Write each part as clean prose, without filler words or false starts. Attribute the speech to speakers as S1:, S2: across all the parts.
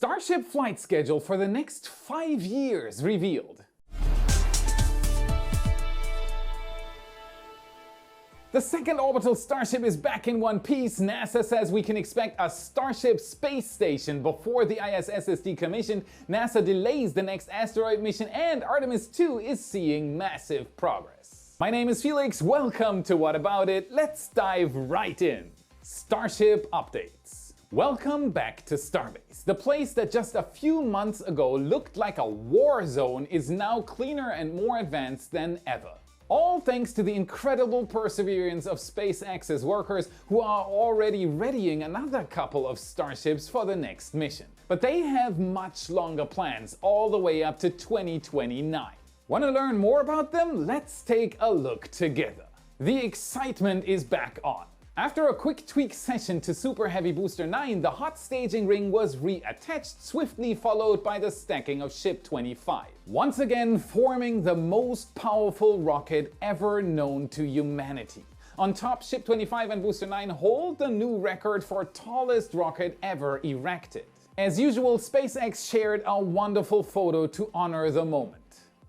S1: Starship flight schedule for the next 5 years revealed. The second orbital Starship is back in one piece. NASA says we can expect a Starship space station before the ISS is decommissioned. NASA delays the next asteroid mission, and Artemis II is seeing massive progress. My name is Felix, welcome to What About It. Let's dive right in. Starship updates. Welcome back to Starbase. The place that just a few months ago looked like a war zone is now cleaner and more advanced than ever. All thanks to the incredible perseverance of SpaceX's workers, who are already readying another couple of Starships for the next mission. But they have much longer plans, all the way up to 2029. Want to learn more about them? Let's take a look together. The excitement is back on. After a quick tweak session to Super Heavy Booster 9, the hot staging ring was reattached, swiftly followed by the stacking of Ship 25. Once again forming the most powerful rocket ever known to humanity. On top, Ship 25 and Booster 9 hold the new record for tallest rocket ever erected. As usual, SpaceX shared a wonderful photo to honor the moment.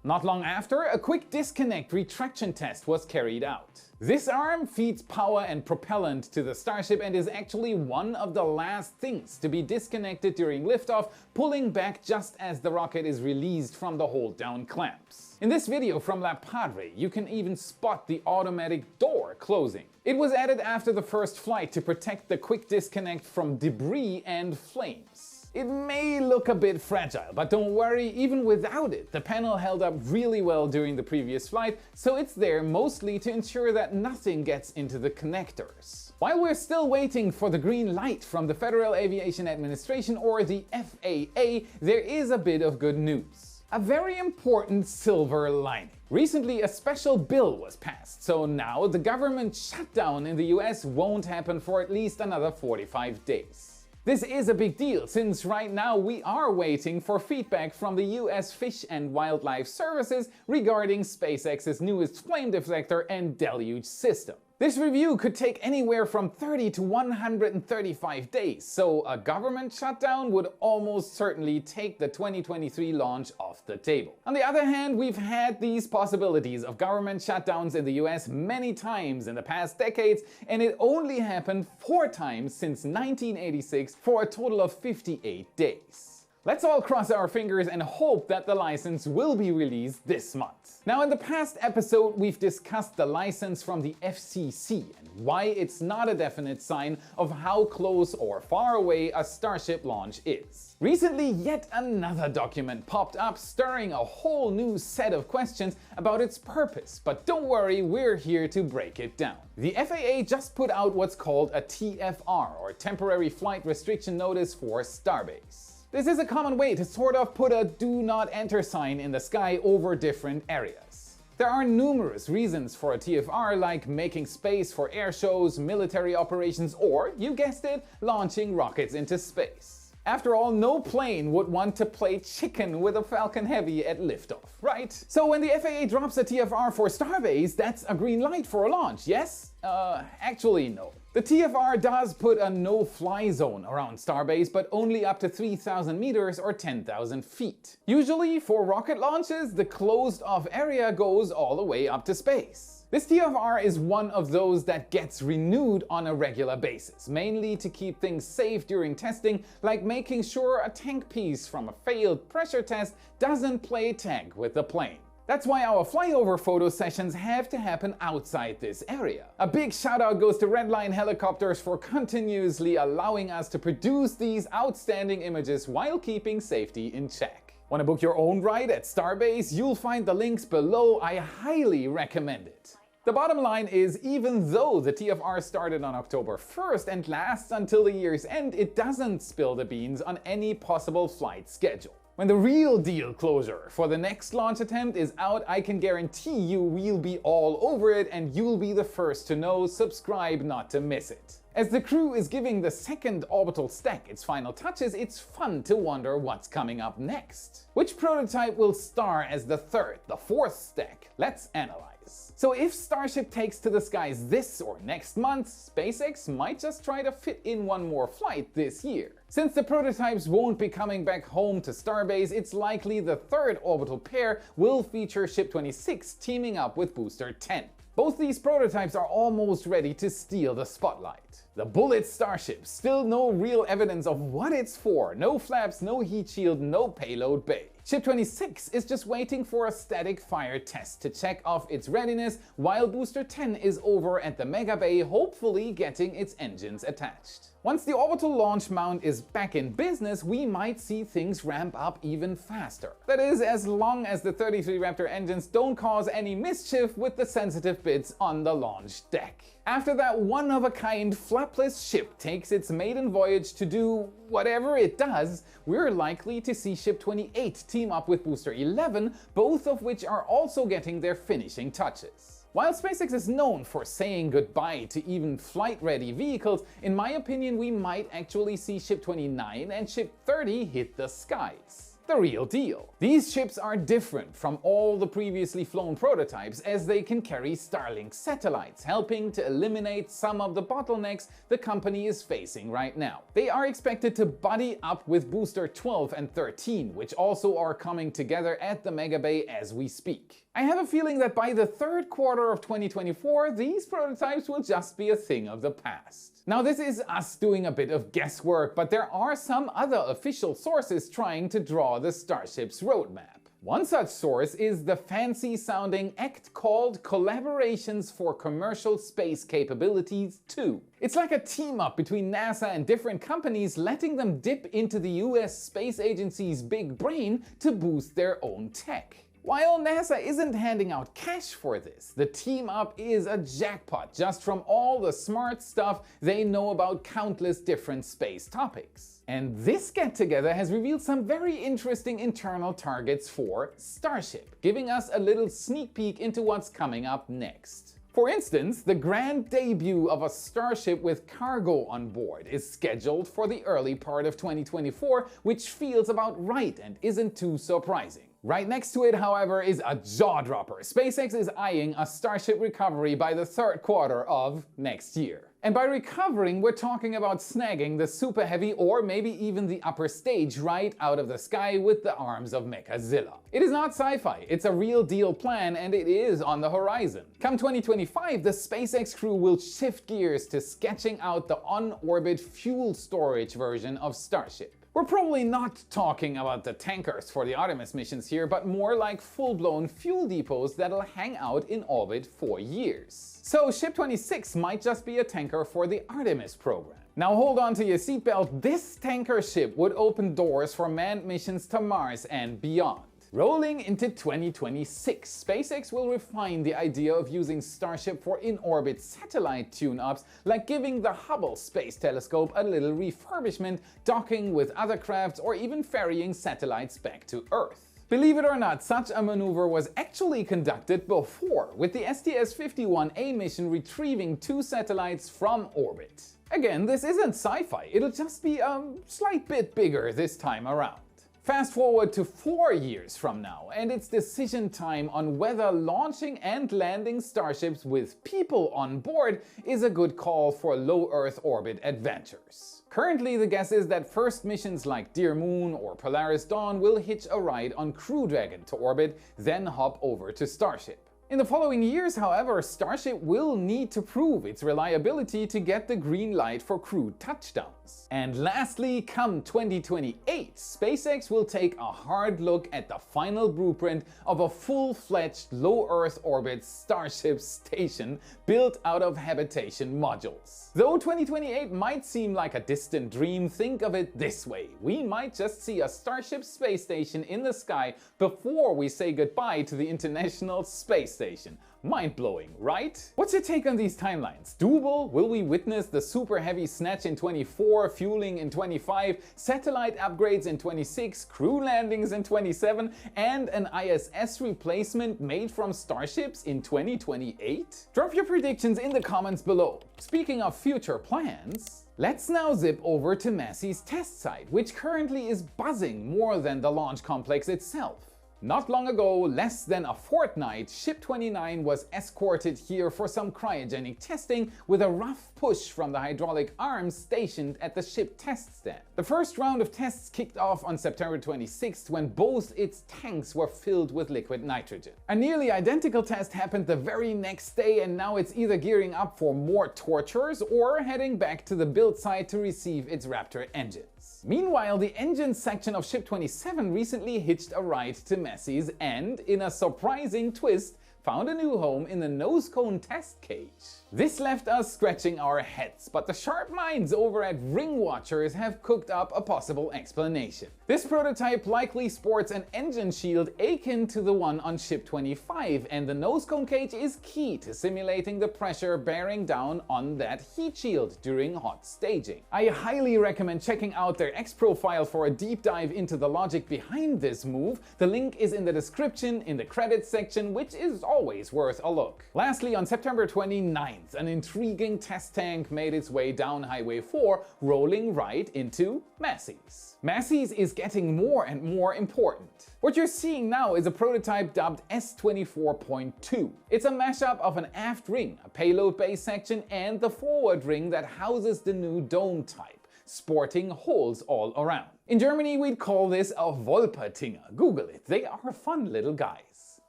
S1: Not long after, a quick disconnect retraction test was carried out. This arm feeds power and propellant to the Starship and is actually one of the last things to be disconnected during liftoff, pulling back just as the rocket is released from the hold-down clamps. In this video from La Padre, you can even spot the automatic door closing. It was added after the first flight to protect the quick disconnect from debris and flames. It may look a bit fragile, but don't worry, even without it, the panel held up really well during the previous flight, so it's there mostly to ensure that nothing gets into the connectors. While we're still waiting for the green light from the Federal Aviation Administration or the FAA, there is a bit of good news. A very important silver lining. Recently, a special bill was passed, so now the government shutdown in the US won't happen for at least another 45 days. This is a big deal, since right now we are waiting for feedback from the US Fish and Wildlife Services regarding SpaceX's newest flame deflector and deluge system. This review could take anywhere from 30 to 135 days, so a government shutdown would almost certainly take the 2023 launch off the table. On the other hand, we've had these possibilities of government shutdowns in the US many times in the past decades, and it only happened 4 times since 1986 for a total of 58 days. Let's all cross our fingers and hope that the license will be released this month. Now, in the past episode, we've discussed the license from the FCC and why it's not a definite sign of how close or far away a Starship launch is. Recently, yet another document popped up, stirring a whole new set of questions about its purpose, but don't worry, we're here to break it down. The FAA just put out what's called a TFR, or Temporary Flight Restriction Notice for Starbase. This is a common way to sort of put a do not enter sign in the sky over different areas. There are numerous reasons for a TFR, like making space for air shows, military operations, or, you guessed it, launching rockets into space. After all, no plane would want to play chicken with a Falcon Heavy at liftoff, right? So when the FAA drops a TFR for Starbase, that's a green light for a launch, yes? Actually no. The TFR does put a no-fly zone around Starbase, but only up to 3,000 meters or 10,000 feet. Usually, for rocket launches, the closed-off area goes all the way up to space. This TFR is one of those that gets renewed on a regular basis, mainly to keep things safe during testing, like making sure a tank piece from a failed pressure test doesn't play tag with the plane. That's why our flyover photo sessions have to happen outside this area. A big shout out goes to Redline Helicopters for continuously allowing us to produce these outstanding images while keeping safety in check. Want to book your own ride at Starbase? You'll find the links below. I highly recommend it. The bottom line is, even though the TFR started on October 1st and lasts until the year's end, it doesn't spill the beans on any possible flight schedule. When the real deal closure for the next launch attempt is out, I can guarantee you we'll be all over it and you'll be the first to know. Subscribe not to miss it. As the crew is giving the second orbital stack its final touches, it's fun to wonder what's coming up next. Which prototype will star as the third, the fourth stack? Let's analyze. skies. So if Starship takes to the skies this or next month, SpaceX might just try to fit in one more flight this year. Since the prototypes won't be coming back home to Starbase, it's likely the third orbital pair will feature Ship 26 teaming up with Booster 10. Both these prototypes are almost ready to steal the spotlight. The Bullet Starship, still no real evidence of what it's for. No flaps, no heat shield, no payload bay. Ship 26 is just waiting for a static fire test to check off its readiness, while Booster 10 is over at the Mega Bay, hopefully getting its engines attached. Once the orbital launch mount is back in business, we might see things ramp up even faster. That is, as long as the 33 Raptor engines don't cause any mischief with the sensitive bits on the launch deck. After that one-of-a-kind flapless ship takes its maiden voyage to do whatever it does, we're likely to see Ship 28 team up with Booster 11, both of which are also getting their finishing touches. While SpaceX is known for saying goodbye to even flight-ready vehicles, in my opinion we might actually see Ship 29 and Ship 30 hit the skies. The real deal. These ships are different from all the previously flown prototypes as they can carry Starlink satellites, helping to eliminate some of the bottlenecks the company is facing right now. They are expected to buddy up with Booster 12 and 13, which also are coming together at the Mega Bay as we speak. I have a feeling that by the third quarter of 2024, these prototypes will just be a thing of the past. Now this is us doing a bit of guesswork, but there are some other official sources trying to draw the Starship's roadmap. One such source is the fancy-sounding act called Collaborations for Commercial Space Capabilities 2. It's like a team-up between NASA and different companies, letting them dip into the US Space Agency's big brain to boost their own tech. While NASA isn't handing out cash for this, the team-up is a jackpot just from all the smart stuff they know about countless different space topics. And this get-together has revealed some very interesting internal targets for Starship, giving us a little sneak peek into what's coming up next. For instance, the grand debut of a Starship with cargo on board is scheduled for the early part of 2024, which feels about right and isn't too surprising. Right next to it, however, is a jaw-dropper. SpaceX is eyeing a Starship recovery by the third quarter of next year. And by recovering, we're talking about snagging the Super Heavy or maybe even the upper stage right out of the sky with the arms of Mechazilla. It is not sci-fi, it's a real deal plan and it is on the horizon. Come 2025, the SpaceX crew will shift gears to sketching out the on-orbit fuel storage version of Starship. We're probably not talking about the tankers for the Artemis missions here, but more like full-blown fuel depots that'll hang out in orbit for years. So Ship 26 might just be a tanker for the Artemis program. Now hold on to your seatbelt, this tanker ship would open doors for manned missions to Mars and beyond. Rolling into 2026, SpaceX will refine the idea of using Starship for in-orbit satellite tune-ups, like giving the Hubble Space Telescope a little refurbishment, docking with other crafts, or even ferrying satellites back to Earth. Believe it or not, such a maneuver was actually conducted before, with the STS-51A mission retrieving 2 satellites from orbit. Again, this isn't sci-fi, it'll just be a slight bit bigger this time around. Fast forward to 4 years from now, and it's decision time on whether launching and landing Starships with people on board is a good call for low Earth orbit adventures. Currently, the guess is that first missions like Dear Moon or Polaris Dawn will hitch a ride on Crew Dragon to orbit, then hop over to Starship. In the following years, however, Starship will need to prove its reliability to get the green light for crewed touchdowns. And lastly, come 2028, SpaceX will take a hard look at the final blueprint of a full-fledged low Earth orbit Starship station built out of habitation modules. Though 2028 might seem like a distant dream, think of it this way: we might just see a Starship space station in the sky before we say goodbye to the International Space Station. Mind-blowing, right? What's your take on these timelines? Doable? Will we witness the Super Heavy snatch in 24, fueling in 25, satellite upgrades in 26, crew landings in 27, and an ISS replacement made from Starships in 2028? Drop your predictions in the comments below. Speaking of future plans, let's now zip over to Massie's test site, which currently is buzzing more than the launch complex itself. Not long ago, less than a fortnight, Ship 29 was escorted here for some cryogenic testing with a rough push from the hydraulic arms stationed at the ship test stand. The first round of tests kicked off on September 26th when both its tanks were filled with liquid nitrogen. A nearly identical test happened the very next day, and now it's either gearing up for more tortures or heading back to the build site to receive its Raptor engines. Meanwhile, the engine section of Ship 27 recently hitched a ride to Massie's and, in a surprising twist, found a new home in the nose cone test cage. This left us scratching our heads, but the sharp minds over at Ring Watchers have cooked up a possible explanation. This prototype likely sports an engine shield akin to the one on Ship 25, and the nose cone cage is key to simulating the pressure bearing down on that heat shield during hot staging. I highly recommend checking out their X profile for a deep dive into the logic behind this move. The link is in the description in the credits section, which is always worth a look. Lastly, on September 29th, an intriguing test tank made its way down Highway 4, rolling right into Massie's. Massie's is getting more and more important. What you're seeing now is a prototype dubbed S24.2. It's a mashup of an aft ring, a payload bay section, and the forward ring that houses the new dome type, sporting holes all around. In Germany, we'd call this a Wolpertinger. Google it, they are fun little guys.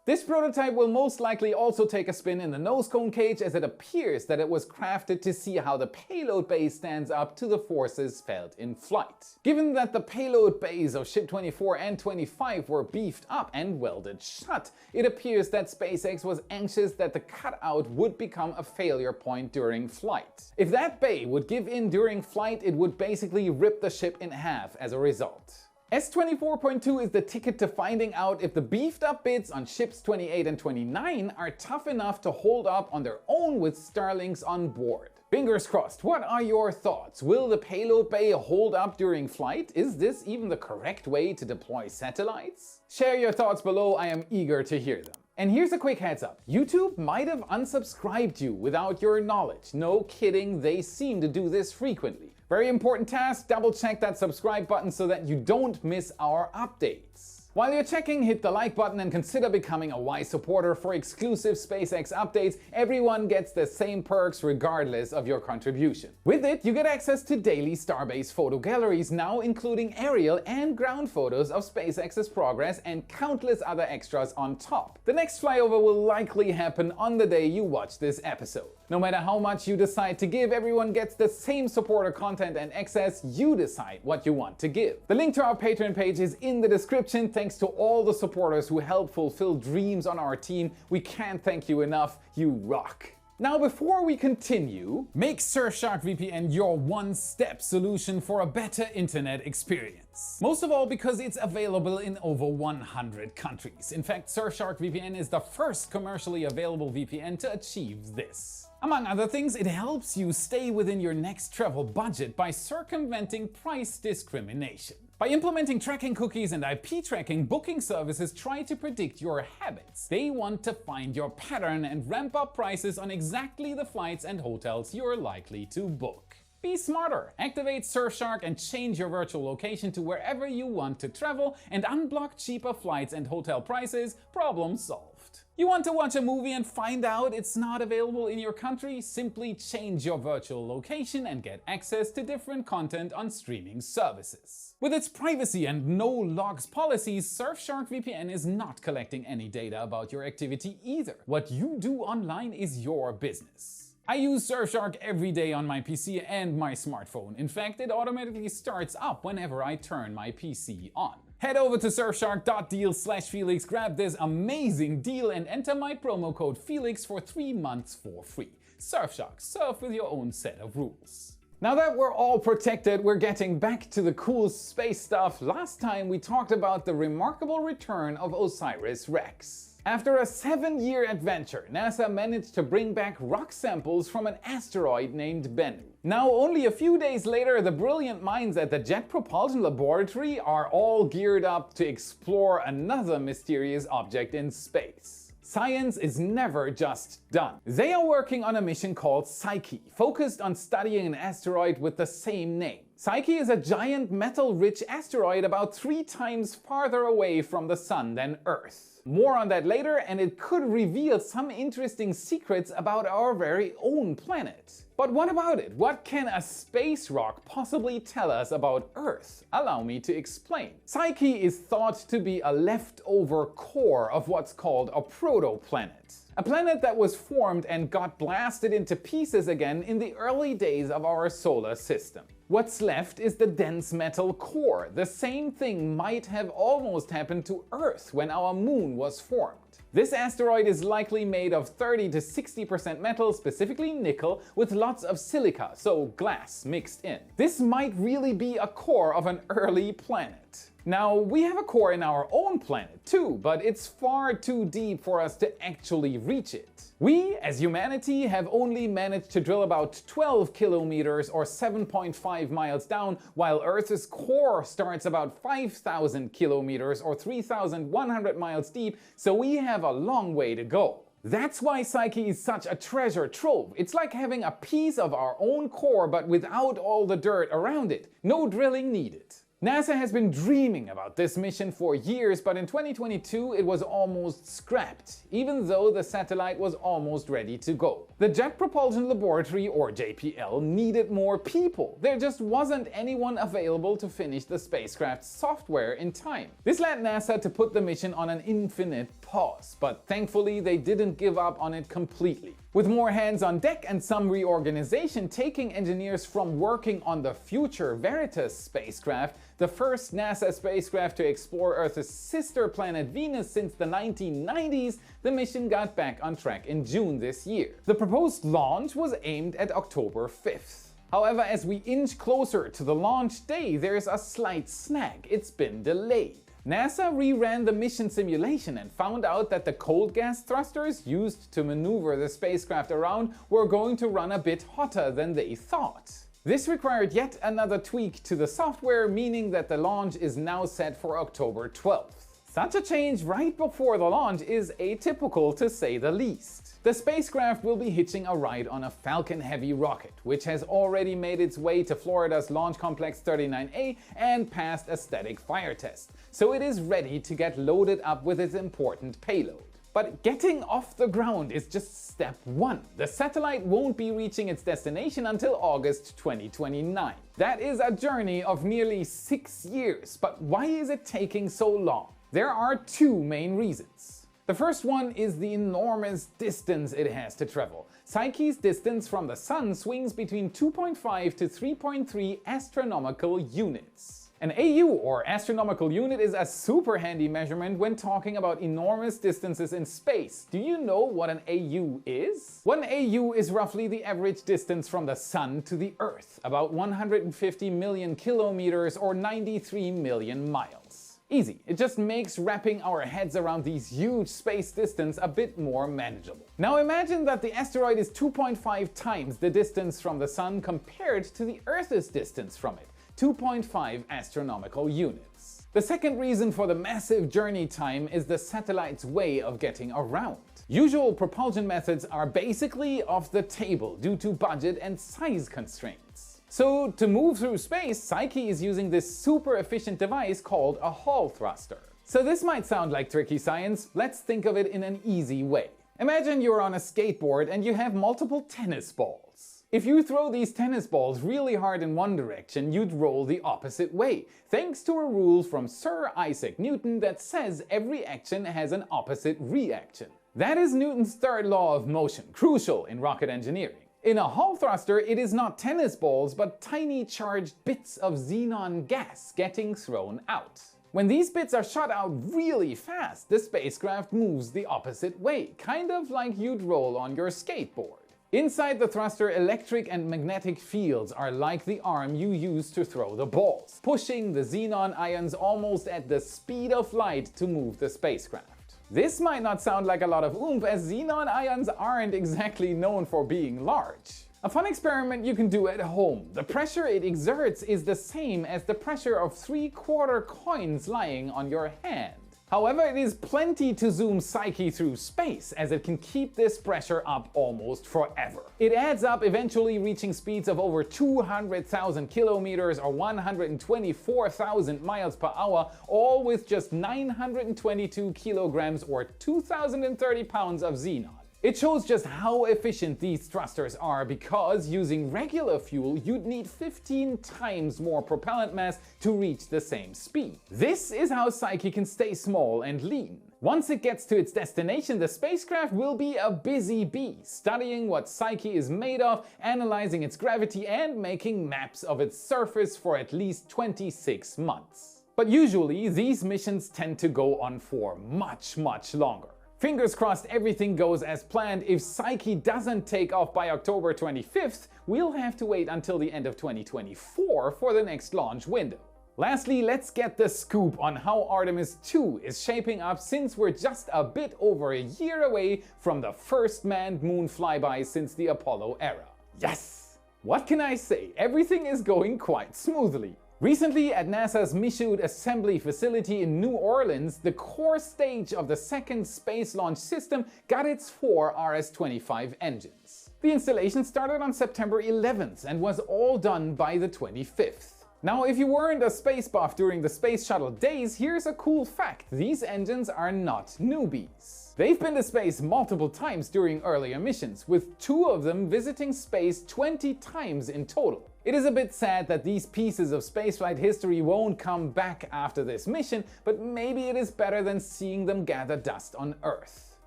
S1: This prototype will most likely also take a spin in the nose cone cage, as it appears that it was crafted to see how the payload bay stands up to the forces felt in flight. Given that the payload bays of Ship 24 and 25 were beefed up and welded shut, it appears that SpaceX was anxious that the cutout would become a failure point during flight. If that bay would give in during flight, it would basically rip the ship in half as a result. S24.2 is the ticket to finding out if the beefed up bits on ships 28 and 29 are tough enough to hold up on their own with Starlinks on board. Fingers crossed. What are your thoughts? Will the payload bay hold up during flight? Is this even the correct way to deploy satellites? Share your thoughts below, I am eager to hear them. And here's a quick heads up. YouTube might have unsubscribed you without your knowledge. No kidding, they seem to do this frequently. Very important task, double check that subscribe button so that you don't miss our updates. While you're checking, hit the like button and consider becoming a wise supporter for exclusive SpaceX updates. Everyone gets the same perks regardless of your contribution. With it, you get access to daily Starbase photo galleries, now including aerial and ground photos of SpaceX's progress and countless other extras on top. The next flyover will likely happen on the day you watch this episode. No matter how much you decide to give, everyone gets the same supporter content and access. You decide what you want to give. The link to our Patreon page is in the description. Thanks to all the supporters who help fulfill dreams on our team. We can't thank you enough. You rock. Now, before we continue, make Surfshark VPN your one-step solution for a better internet experience. Most of all because it's available in over 100 countries. In fact, Surfshark VPN is the first commercially available VPN to achieve this. Among other things, it helps you stay within your next travel budget by circumventing price discrimination. By implementing tracking cookies and IP tracking, booking services try to predict your habits. They want to find your pattern and ramp up prices on exactly the flights and hotels you're likely to book. Be smarter. Activate Surfshark and change your virtual location to wherever you want to travel and unblock cheaper flights and hotel prices. Problem solved. You want to watch a movie and find out it's not available in your country? Simply change your virtual location and get access to different content on streaming services. With its privacy and no logs policies, Surfshark VPN is not collecting any data about your activity either. What you do online is your business. I use Surfshark every day on my PC and my smartphone. In fact, it automatically starts up whenever I turn my PC on. Head over to surfshark.deal/Felix, grab this amazing deal and enter my promo code Felix for 3 months for free. Surfshark, surf with your own set of rules. Now that we're all protected, we're getting back to the cool space stuff. Last time we talked about the remarkable return of OSIRIS-REx. After a 7-year adventure, NASA managed to bring back rock samples from an asteroid named Bennu. Now, only a few days later, the brilliant minds at the Jet Propulsion Laboratory are all geared up to explore another mysterious object in space. Science is never just done. They are working on a mission called Psyche, focused on studying an asteroid with the same name. Psyche is a giant metal-rich asteroid about 3 times farther away from the Sun than Earth. More on that later, and it could reveal some interesting secrets about our very own planet. But what about it? What can a space rock possibly tell us about Earth? Allow me to explain. Psyche is thought to be a leftover core of what's called a protoplanet. A planet that was formed and got blasted into pieces again in the early days of our solar system. What's left is the dense metal core. The same thing might have almost happened to Earth when our moon was formed. This asteroid is likely made of 30 to 60% metal, specifically nickel, with lots of silica, so glass mixed in. This might really be a core of an early planet. Now, we have a core in our own planet too, but it's far too deep for us to actually reach it. We, as humanity, have only managed to drill about 12 kilometers or 7.5 miles down, while Earth's core starts about 5,000 kilometers or 3,100 miles deep, so we have a long way to go. That's why Psyche is such a treasure trove. It's like having a piece of our own core but without all the dirt around it. No drilling needed. NASA has been dreaming about this mission for years, but in 2022 it was almost scrapped, even though the satellite was almost ready to go. The Jet Propulsion Laboratory, or JPL, needed more people. There just wasn't anyone available to finish the spacecraft's software in time. This led NASA to put the mission on an infinite pause, but thankfully they didn't give up on it completely. With more hands on deck and some reorganization taking engineers from working on the future Veritas spacecraft, the first NASA spacecraft to explore Earth's sister planet Venus since the 1990s, the mission got back on track in June this year. The proposed launch was aimed at October 5th. However, as we inch closer to the launch day, there's a slight snag. It's been delayed. NASA reran the mission simulation and found out that the cold gas thrusters used to maneuver the spacecraft around were going to run a bit hotter than they thought. This required yet another tweak to the software, meaning that the launch is now set for October 12th. Such a change right before the launch is atypical, to say the least. The spacecraft will be hitching a ride on a Falcon Heavy rocket, which has already made its way to Florida's Launch Complex 39A and passed a static fire test, so it is ready to get loaded up with its important payload. But getting off the ground is just step one. The satellite won't be reaching its destination until August 2029. That is a journey of nearly 6 years, but why is it taking so long? There are 2 main reasons. The first one is the enormous distance it has to travel. Psyche's distance from the Sun swings between 2.5 to 3.3 astronomical units. An AU, or astronomical unit, is a super handy measurement when talking about enormous distances in space. Do you know what an AU is? 1 AU is roughly the average distance from the Sun to the Earth, about 150 million kilometers or 93 million miles. Easy. It just makes wrapping our heads around these huge space distances a bit more manageable. Now imagine that the asteroid is 2.5 times the distance from the Sun compared to the Earth's distance from it, 2.5 astronomical units. The second reason for the massive journey time is the satellite's way of getting around. Usual propulsion methods are basically off the table due to budget and size constraints. So to move through space, Psyche is using this super efficient device called a Hall thruster. So this might sound like tricky science. Let's think of it in an easy way. Imagine you're on a skateboard and you have multiple tennis balls. If you throw these tennis balls really hard in one direction, you'd roll the opposite way, thanks to a rule from Sir Isaac Newton that says every action has an opposite reaction. That is Newton's third law of motion, crucial in rocket engineering. In a Hall thruster, it is not tennis balls, but tiny charged bits of xenon gas getting thrown out. When these bits are shot out really fast, the spacecraft moves the opposite way, kind of like you'd roll on your skateboard. Inside the thruster, electric and magnetic fields are like the arm you use to throw the balls, pushing the xenon ions almost at the speed of light to move the spacecraft. This might not sound like a lot of oomph, as xenon ions aren't exactly known for being large. A fun experiment you can do at home. The pressure it exerts is the same as the pressure of 3/4 coins lying on your hand. However, it is plenty to zoom Psyche through space, as it can keep this pressure up almost forever. It adds up, eventually reaching speeds of over 200,000 kilometers or 124,000 miles per hour, all with just 922 kilograms or 2,030 pounds of xenon. It shows just how efficient these thrusters are, because using regular fuel you'd need 15 times more propellant mass to reach the same speed. This is how Psyche can stay small and lean. Once it gets to its destination, the spacecraft will be a busy bee, studying what Psyche is made of, analyzing its gravity and making maps of its surface for at least 26 months. But usually these missions tend to go on for much longer. Fingers crossed everything goes as planned. If Psyche doesn't take off by October 25th, we'll have to wait until the end of 2024 for the next launch window. Lastly, let's get the scoop on how Artemis II is shaping up, since we're just a bit over a year away from the first manned moon flyby since the Apollo era. Yes! What can I say? Everything is going quite smoothly. Recently, at NASA's Michoud Assembly Facility in New Orleans, the core stage of the second space launch system got its 4 RS-25 engines. The installation started on September 11th and was all done by the 25th. Now, if you weren't a space buff during the space shuttle days, here's a cool fact: these engines are not newbies. They've been to space multiple times during earlier missions, with 2 of them visiting space 20 times in total. It is a bit sad that these pieces of spaceflight history won't come back after this mission, but maybe it is better than seeing them gather dust on Earth.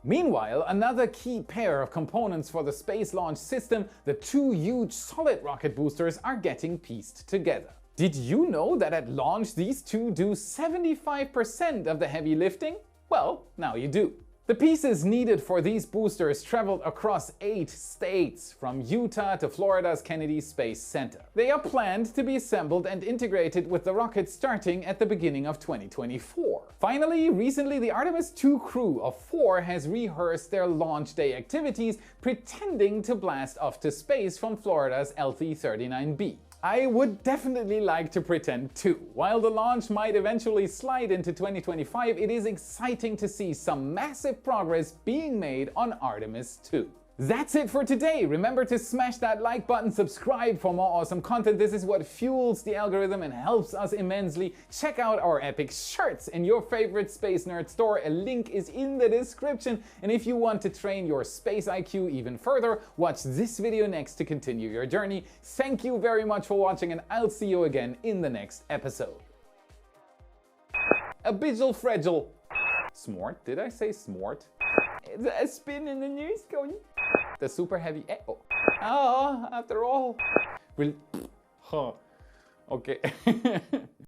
S1: Meanwhile, another key pair of components for the space launch system, the 2 huge solid rocket boosters, are getting pieced together. Did you know that at launch these 2 do 75% of the heavy lifting? Well, now you do. The pieces needed for these boosters traveled across 8 states, from Utah to Florida's Kennedy Space Center. They are planned to be assembled and integrated with the rocket starting at the beginning of 2024. Finally, recently the Artemis II crew of 4 has rehearsed their launch day activities, pretending to blast off to space from Florida's LT-39B. I would definitely like to pretend too. While the launch might eventually slide into 2025, it is exciting to see some massive progress being made on Artemis II. That's it for today. Remember to smash that like button, subscribe for more awesome content. This is what fuels the algorithm and helps us immensely. Check out our epic shirts in your favorite Space Nerd store. A link is in the description. And if you want to train your space IQ even further, watch this video next to continue your journey. Thank you very much for watching, and I'll see you again in the next episode. A bijal fragile. Smart? Did I say smart? A spin in the news going. The super heavy. After all. Okay.